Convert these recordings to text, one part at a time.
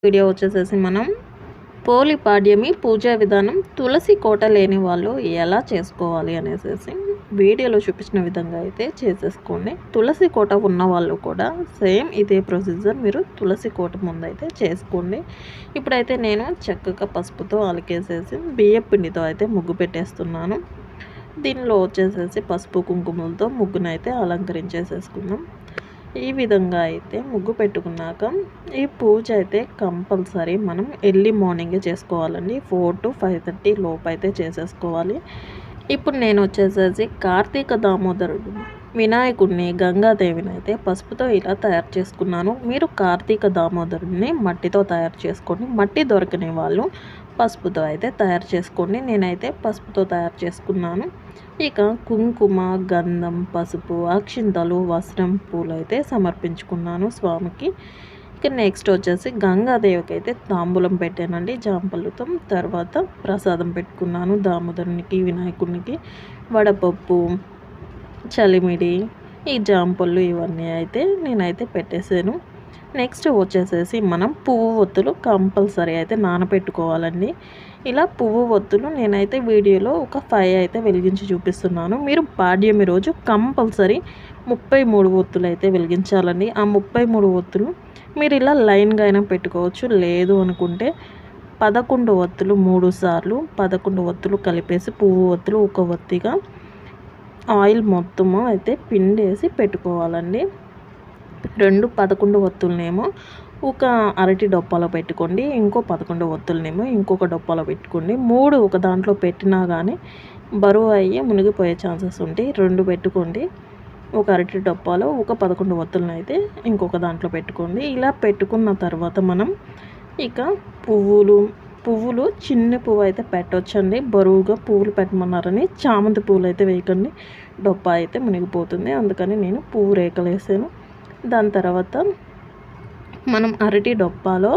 Video వచ్చేసేసి మనం పోలి పాడ్యమి పూజా విధానం తులసి కోట లేని వాళ్ళు ఎలా చేసుకోవాలి అనేసి వీడియోలో చూపించిన విధంగా అయితే చేసేసుకోండి. తులసి కోట ఉన్న వాళ్ళు కూడా సేమ్ ఇదే ప్రొసీజర్ మీరు తులసి కోట ముందైతే చేసుకోండి. ఇప్పుడైతే నేను చక్కగా పసుపుతో అలికేసేసి బియ్యం పిండితో అయితే ముగ్గు పెట్టేస్తున్నాను. దీనిలో వచ్చేసేసి పసుపు కుంకుమలతో ముగ్గునైతే అలంకరించేసేసుకుందాం. ఈ విధంగా అయితే ముగ్గు పెట్టుకున్నాక ఈ పూజ అయితే కంపల్సరీ మనం ఎర్లీ మార్నింగే చేసుకోవాలండి. 4 to 5:30 లోపు అయితే చేసేసుకోవాలి. ఇప్పుడు నేను వచ్చేసేసి కార్తీక దామోదరుడు వినాయకుడిని గంగాదేవిని అయితే పసుపుతో ఇలా తయారు చేసుకున్నాను. మీరు కార్తీక దామోదరుడిని మట్టితో తయారు చేసుకోండి. మట్టి దొరకని వాళ్ళు పసుపుతో అయితే తయారు చేసుకోండి. నేనైతే పసుపుతో తయారు చేసుకున్నాను. ఇక కుంకుమ, గంధం, పసుపు, అక్షింతలు, వస్త్రం, పూలు అయితే సమర్పించుకున్నాను స్వామికి. ఇక నెక్స్ట్ వచ్చేసి గంగాదేవికి అయితే తాంబూలం పెట్టానండి జాంపళ్ళుతో. తర్వాత ప్రసాదం పెట్టుకున్నాను దామోదరునికి, వినాయకునికి వడపప్పు, చలిమిడి, ఈ జాంపళ్ళు ఇవన్నీ అయితే నేనైతే పెట్టేశాను. నెక్స్ట్ వచ్చేసేసి మనం పువ్వు ఒత్తులు కంపల్సరీ అయితే నానబెట్టుకోవాలండి. ఇలా పువ్వు ఒత్తులు నేనైతే వీడియోలో ఒక 5 అయితే వెలిగించి చూపిస్తున్నాను. మీరు పాడ్యమి రోజు కంపల్సరీ 33 ఒత్తులు అయితే వెలిగించాలండి. ఆ 33 ఒత్తులు మీరు ఇలా లైన్గా అయినా పెట్టుకోవచ్చు. లేదు అనుకుంటే 11 ఒత్తులు 3 సార్లు 11 ఒత్తులు కలిపేసి పువ్వు ఒత్తులు ఒక ఒత్తిగా ఆయిల్ మొత్తము అయితే పిండేసి పెట్టుకోవాలండి. 11 ఒత్తులనేమో ఒక అరటి డొప్పలో పెట్టుకోండి. ఇంకో 11 ఒత్తులనేమో ఇంకొక డొప్పలో పెట్టుకోండి. 3 ఒక దాంట్లో పెట్టినా కానీ బరువు అయ్యి మునిగిపోయే ఛాన్సెస్ ఉంటాయి. 2 పెట్టుకోండి. ఒక అరటి డొప్పలో ఒక 11 ఒత్తులను అయితే ఇంకొక దాంట్లో పెట్టుకోండి. ఇలా పెట్టుకున్న తర్వాత మనం ఇక పువ్వులు చిన్న పువ్వు అయితే పెట్టవచ్చండి. బరువుగా పువ్వులు పెట్టమన్నారని చామంతి పువ్వులు అయితే వేయకండి. డొప్ప అయితే మునిగిపోతుంది. అందుకని నేను పువ్వు రేకలు వేసాను. దాని తర్వాత మనం అరటి డొప్పాలో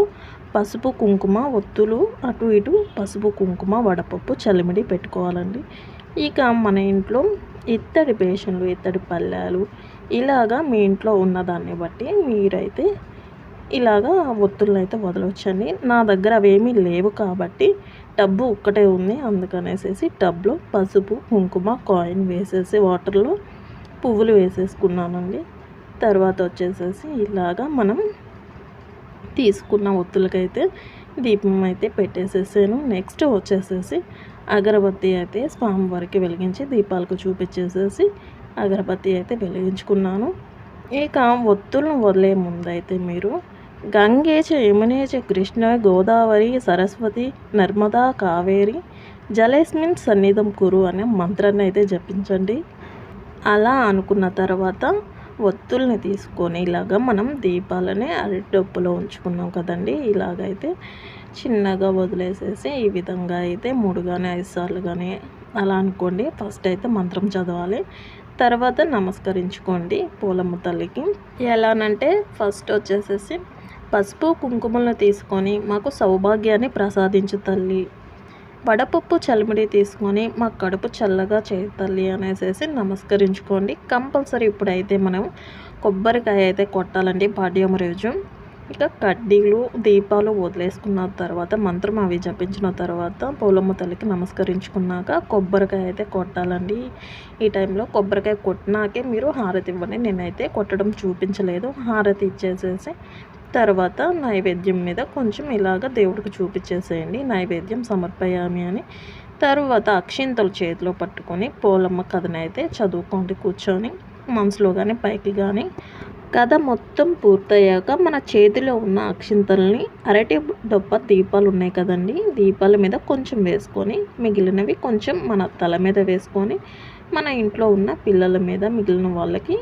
పసుపు కుంకుమ ఒత్తులు అటు ఇటు పసుపు కుంకుమ వడపప్పు చలిమిడి పెట్టుకోవాలండి. ఇక మన ఇంట్లో ఇత్తడి బేషన్లు, ఇత్తడి పళ్ళాలు ఇలాగా మీ ఇంట్లో ఉన్నదాన్ని బట్టి మీరైతే ఇలాగా ఒత్తులను అయితే వదలవచ్చండి. నా దగ్గర అవేమీ లేవు కాబట్టి టబ్బు ఒక్కటే ఉంది. అందుకనేసి టబ్లో పసుపు కుంకుమ కాయిన్ వేసేసి వాటర్లో పువ్వులు వేసేసుకున్నానండి. తర్వాత వచ్చేసేసి ఇలాగా మనం తీసుకున్న ఒత్తులకైతే దీపం అయితే పెట్టేసేసాను. నెక్స్ట్ వచ్చేసేసి అగరబత్తి అయితే స్వామివారికి వెలిగించి దీపాలకు చూపించేసేసి అగరబత్తి అయితే వెలిగించుకున్నాను. ఇక ఒత్తులను వదిలే ముందైతే మీరు గంగే చ యమునే చ కృష్ణ గోదావరి సరస్వతి నర్మదా కావేరి జలేస్మిన్ సన్నిధం కురు అనే మంత్రాన్ని అయితే జపించండి. అలా అనుకున్న తర్వాత ఒత్తుల్ని తీసుకొని ఇలాగ మనం దీపాలని అరటిడొప్పులో ఉంచుకున్నాం కదండి. ఇలాగైతే చిన్నగా వదిలేసేసి ఈ విధంగా అయితే 3 కానీ 5 సార్లు కానీ అలా అనుకోండి. ఫస్ట్ అయితే మంత్రం చదవాలి. తర్వాత నమస్కరించుకోండి పూలమ్మ తల్లికి. ఎలానంటే ఫస్ట్ వచ్చేసేసి పసుపు కుంకుమలను తీసుకొని మాకు సౌభాగ్యాన్ని ప్రసాదించు తల్లి, వడపప్పు చలిమిడి తీసుకొని మా కడుపు చల్లగా చేయి తల్లి అనేసి నమస్కరించుకోండి. కంపల్సరీ ఇప్పుడైతే మనం కొబ్బరికాయ అయితే కొట్టాలండి పాడ్యమి రోజు. ఇక కడ్డీలు దీపాలు వదిలేసుకున్న తర్వాత మంత్రం అవి జపించిన తర్వాత పూలమ్మ తల్లికి నమస్కరించుకున్నాక కొబ్బరికాయ అయితే కొట్టాలండి. ఈ టైంలో కొబ్బరికాయ కొట్టినాకే మీరు హారతి ఇవ్వండి. నేనైతే కొట్టడం చూపించలేదు. హారతి ఇచ్చేసేసి తర్వాత నైవేద్యం మీద కొంచెం ఇలాగ దేవుడికి చూపించేసేయండి. నైవేద్యం సమర్పయామి అని. తర్వాత అక్షింతలు చేతిలో పట్టుకొని పోలమ్మ కథను అయితే చదువుకోండి కూర్చొని మనసులో కానీ పైకి కానీ. కథ మొత్తం పూర్తయ్యాక మన చేతిలో ఉన్న అక్షింతల్ని అరటి డొప్ప దీపాలు ఉన్నాయి కదండి, దీపాల మీద కొంచెం వేసుకొని మిగిలినవి కొంచెం మన తల మీద వేసుకొని మన ఇంట్లో ఉన్న పిల్లల మీద మిగిలిన వాళ్ళకి